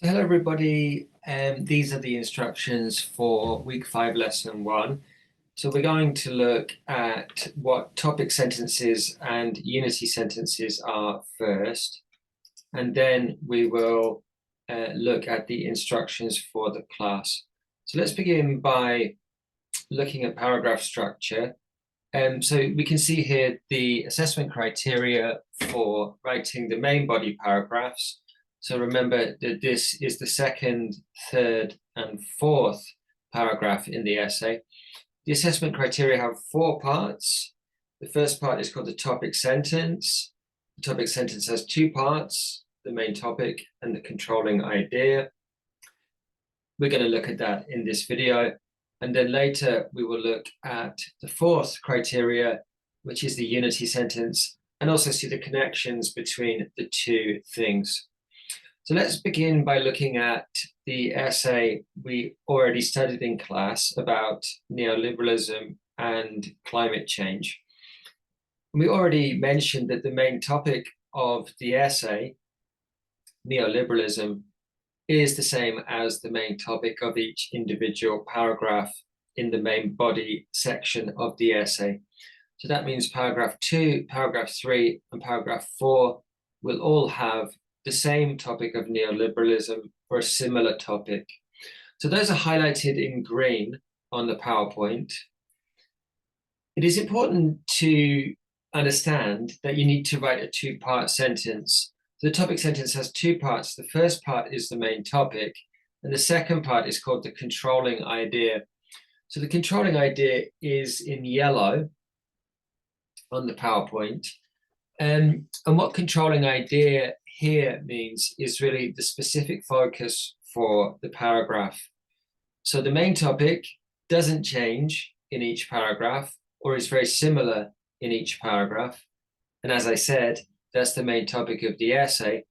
So hello everybody, these are the instructions for week 5 lesson 1. So we're going to look at what topic sentences and unity sentences are first, and then we will look at the instructions for the class. So let's begin by looking at paragraph structure. So we can see here the assessment criteria for writing the main body paragraphs. So remember that this is the second, third, and fourth paragraph in the essay. The assessment criteria have 4 parts. The first part is called the topic sentence. The topic sentence has 2 parts, the main topic and the controlling idea. We're going to look at that in this video. And then later we will look at the 4th criteria, which is the unity sentence, and also see the connections between the 2 things. So let's begin by looking at the essay we already studied in class about neoliberalism and climate change. We already mentioned that the main topic of the essay, neoliberalism, is the same as the main topic of each individual paragraph in the main body section of the essay. So that means paragraph 2, paragraph 3, and paragraph 4 will all have the same topic of neoliberalism or a similar topic. So those are highlighted in green on the PowerPoint. It is important to understand that you need to write a 2-part sentence. The topic sentence has 2 parts. The first part is the main topic, and the second part is called the controlling idea. So the controlling idea is in yellow on the PowerPoint. And what controlling idea here means is really the specific focus for the paragraph. So the main topic doesn't change in each paragraph or is very similar in each paragraph. And as I said, that's the main topic of the essay.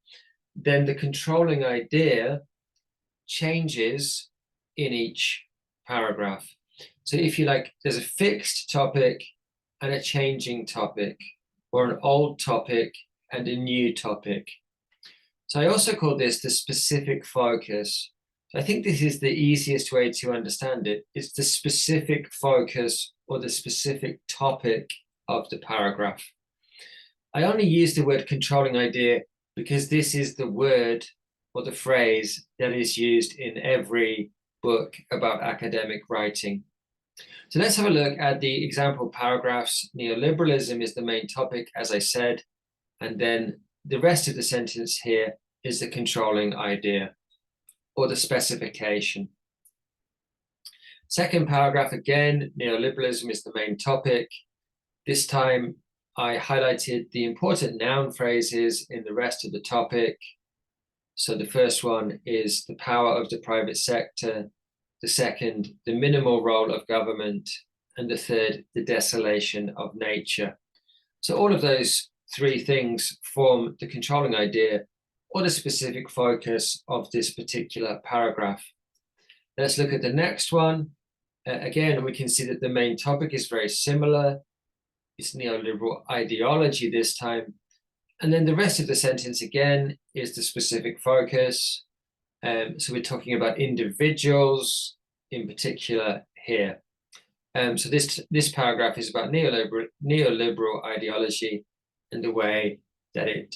Then the controlling idea changes in each paragraph. So if you like, there's a fixed topic and a changing topic, or an old topic and a new topic. So I also call this the specific focus. So I think this is the easiest way to understand it. It's the specific focus or the specific topic of the paragraph. I only use the word controlling idea because this is the word or the phrase that is used in every book about academic writing. So let's have a look at the example paragraphs. Neoliberalism is the main topic, as I said, and then the rest of the sentence here is the controlling idea or the specification. Second paragraph again, neoliberalism is the main topic. This time I highlighted the important noun phrases in the rest of the topic. So the first one is the power of the private sector, the second, the minimal role of government, and the third, the desolation of nature. So all of those 3 things form the controlling idea or the specific focus of this particular paragraph. Let's look at the next one. Again, we can see that the main topic is very similar. It's neoliberal ideology this time. And then the rest of the sentence again is the specific focus. So we're talking about individuals in particular here. So this paragraph is about neoliberal ideology and the way that it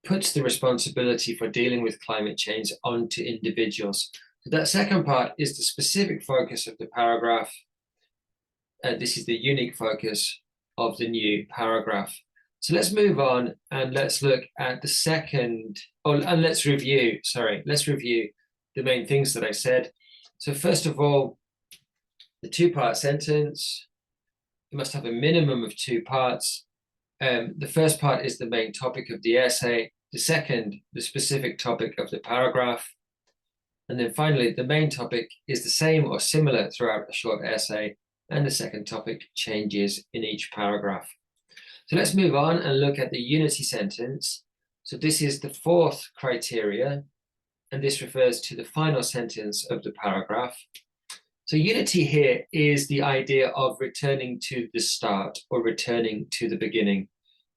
puts the responsibility for dealing with climate change onto individuals. So that second part is the specific focus of the paragraph. This is the unique focus of the new paragraph. So let's move on and let's look at the second, and let's review the main things that I said. So first of all, the 2-part sentence, it must have a minimum of 2 parts. The first part is the main topic of the essay. The second, the specific topic of the paragraph. And then finally, the main topic is the same or similar throughout a short essay, and the second topic changes in each paragraph. So let's move on and look at the unity sentence. So this is the 4th criteria, and this refers to the final sentence of the paragraph. So unity here is the idea of returning to the start or returning to the beginning.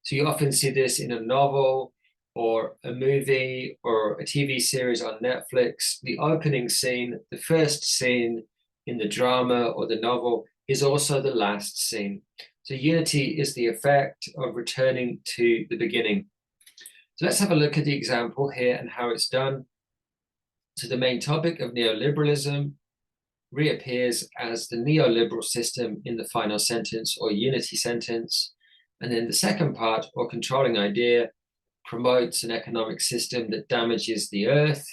So you often see this in a novel or a movie or a TV series on Netflix, the opening scene, the first scene in the drama or the novel is also the last scene. So unity is the effect of returning to the beginning. So let's have a look at the example here and how it's done. So the main topic of neoliberalism reappears as the neoliberal system in the final sentence or unity sentence. And then the second part, or controlling idea, promotes an economic system that damages the earth.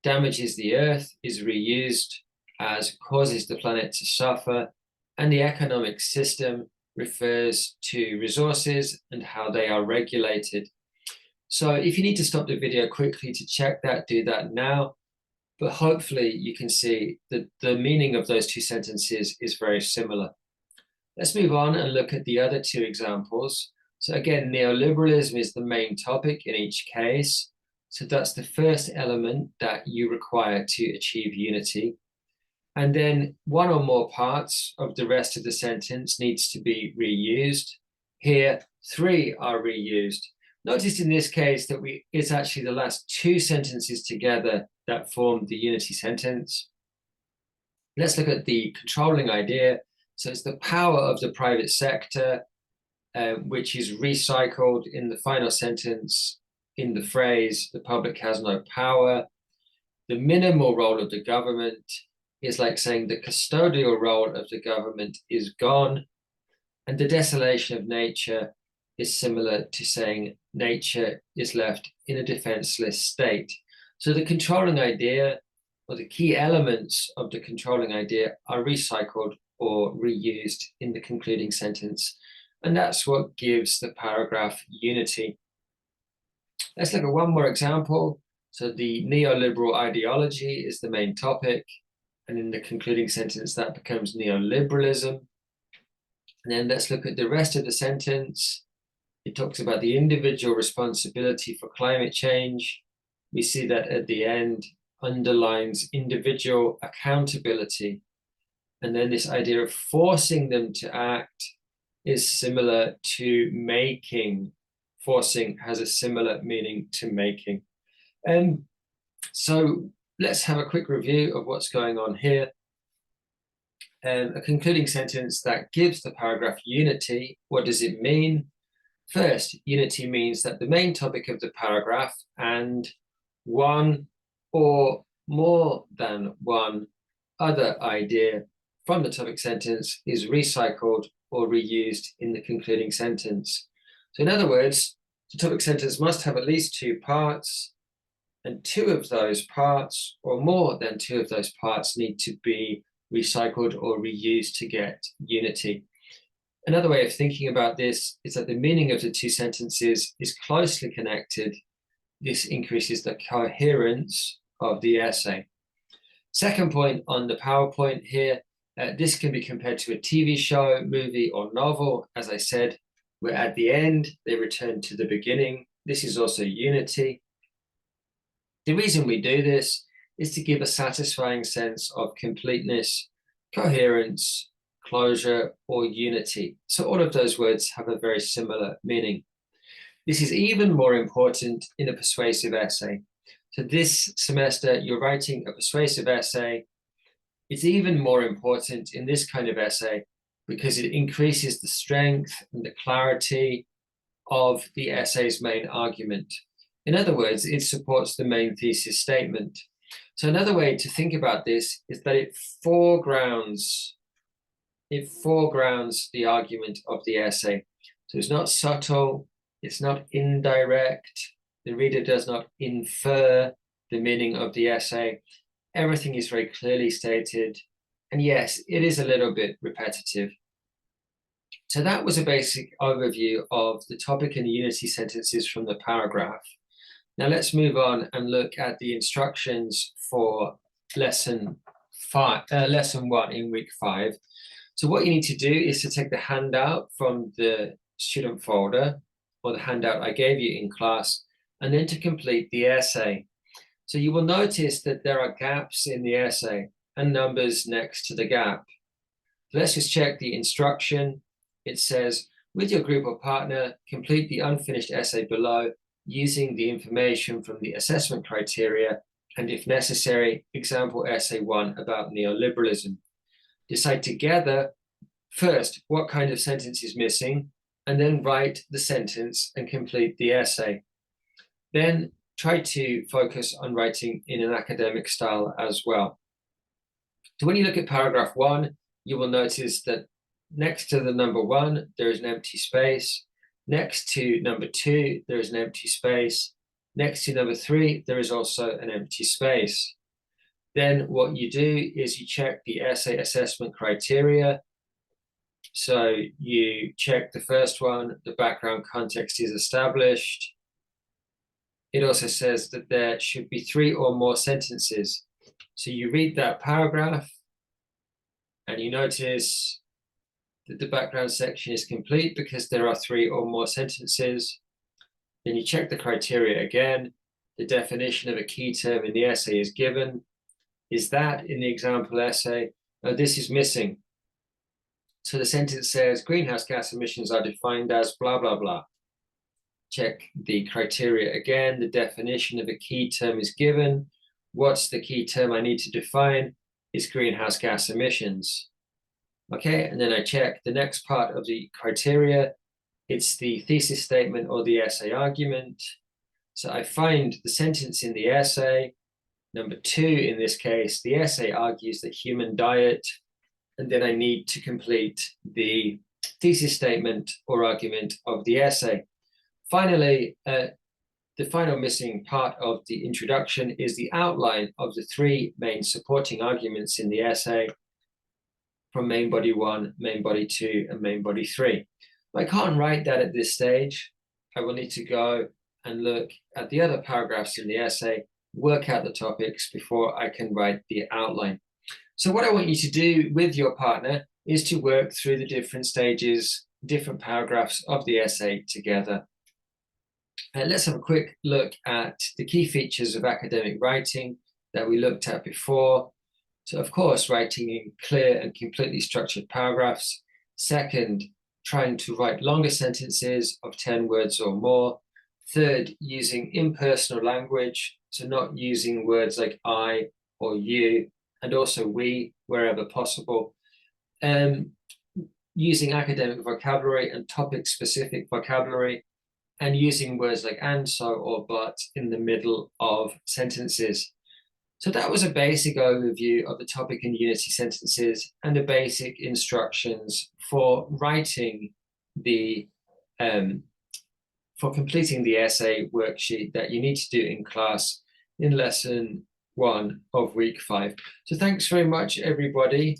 Damages the earth is reused as causes the planet to suffer, and the economic system refers to resources and how they are regulated. So if you need to stop the video quickly to check that, do that now. But hopefully you can see that the meaning of those two sentences is very similar. Let's move on and look at the other two examples. So again, neoliberalism is the main topic in each case. So that's the first element that you require to achieve unity. And then one or more parts of the rest of the sentence needs to be reused. Here, 3 are reused. Notice in this case that it's actually the last 2 sentences together that form the unity sentence. Let's look at the controlling idea. So it's the power of the private sector, which is recycled in the final sentence in the phrase, the public has no power. The minimal role of the government is like saying the custodial role of the government is gone. And the desolation of nature is similar to saying nature is left in a defenseless state. So the controlling idea, or the key elements of the controlling idea, are recycled or reused in the concluding sentence. And that's what gives the paragraph unity. Let's look at one more example. So the neoliberal ideology is the main topic. And in the concluding sentence, that becomes neoliberalism. And then let's look at the rest of the sentence. It talks about the individual responsibility for climate change. We see that at the end underlines individual accountability. And then this idea of forcing them to act is similar to making. Forcing has a similar meaning to making. So let's have a quick review of what's going on here. A concluding sentence that gives the paragraph unity. What does it mean? First, unity means that the main topic of the paragraph and one or more than one other idea from the topic sentence is recycled or reused in the concluding sentence. So in other words, the topic sentence must have at least 2 parts, and 2 of those parts, or more than 2 of those parts, need to be recycled or reused to get unity. Another way of thinking about this is that the meaning of the 2 sentences is closely connected. This increases the coherence of the essay. Second point on the PowerPoint here, this can be compared to a TV show, movie, or novel. As I said, where at the end, they return to the beginning. This is also unity. The reason we do this is to give a satisfying sense of completeness, coherence, closure, or unity. So all of those words have a very similar meaning. This is even more important in a persuasive essay. So this semester, you're writing a persuasive essay. It's even more important in this kind of essay because it increases the strength and the clarity of the essay's main argument. In other words, it supports the main thesis statement. So another way to think about this is that it foregrounds the argument of the essay. So it's not subtle, it's not indirect, the reader does not infer the meaning of the essay. Everything is very clearly stated. And yes, it is a little bit repetitive. So that was a basic overview of the topic and the unity sentences from the paragraph. Now let's move on and look at the instructions for lesson 1 in week 5. So what you need to do is to take the handout from the student folder or the handout I gave you in class, and then to complete the essay. So you will notice that there are gaps in the essay and numbers next to the gap. Let's just check the instruction. It says, with your group or partner, complete the unfinished essay below using the information from the assessment criteria, and if necessary, example essay 1 about neoliberalism. Decide together, first, what kind of sentence is missing, and then write the sentence and complete the essay. Then try to focus on writing in an academic style as well. So when you look at paragraph 1, you will notice that next to the number 1, there is an empty space. Next to number 2, there is an empty space. Next to number 3, there is also an empty space. Then what you do is you check the essay assessment criteria. So you check the first one, the background context is established. It also says that there should be 3 or more sentences. So you read that paragraph and you notice that the background section is complete because there are 3 or more sentences. Then you check the criteria again. The definition of a key term in the essay is given. Is that in the example essay? No, this is missing. So the sentence says greenhouse gas emissions are defined as blah, blah, blah. Check the criteria again. The definition of a key term is given. What's the key term I need to define? Is greenhouse gas emissions. Okay, and then I check the next part of the criteria. It's the thesis statement or the essay argument. So I find the sentence in the essay. Number 2, in this case, the essay argues that human diet, and then I need to complete the thesis statement or argument of the essay. Finally, the final missing part of the introduction is the outline of the 3 main supporting arguments in the essay from main body 1, main body 2, and main body 3. I can't write that at this stage. I will need to go and look at the other paragraphs in the essay, work out the topics before I can write the outline. So what I want you to do with your partner is to work through the different stages, different paragraphs of the essay together. Let's have a quick look at the key features of academic writing that we looked at before. So of course, writing in clear and completely structured paragraphs. Second, trying to write longer sentences of 10 words or more. Third, using impersonal language, so not using words like I or you, and also we wherever possible. Using academic vocabulary and topic-specific vocabulary, and using words like and, so, or but in the middle of sentences. So that was a basic overview of the topic and unity sentences and the basic instructions for writing the, for completing the essay worksheet that you need to do in class in lesson 1 of week 5. So thanks very much, everybody.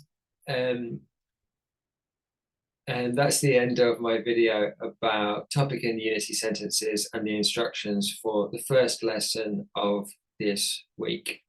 And that's the end of my video about topic and unity sentences and the instructions for the first lesson of this week.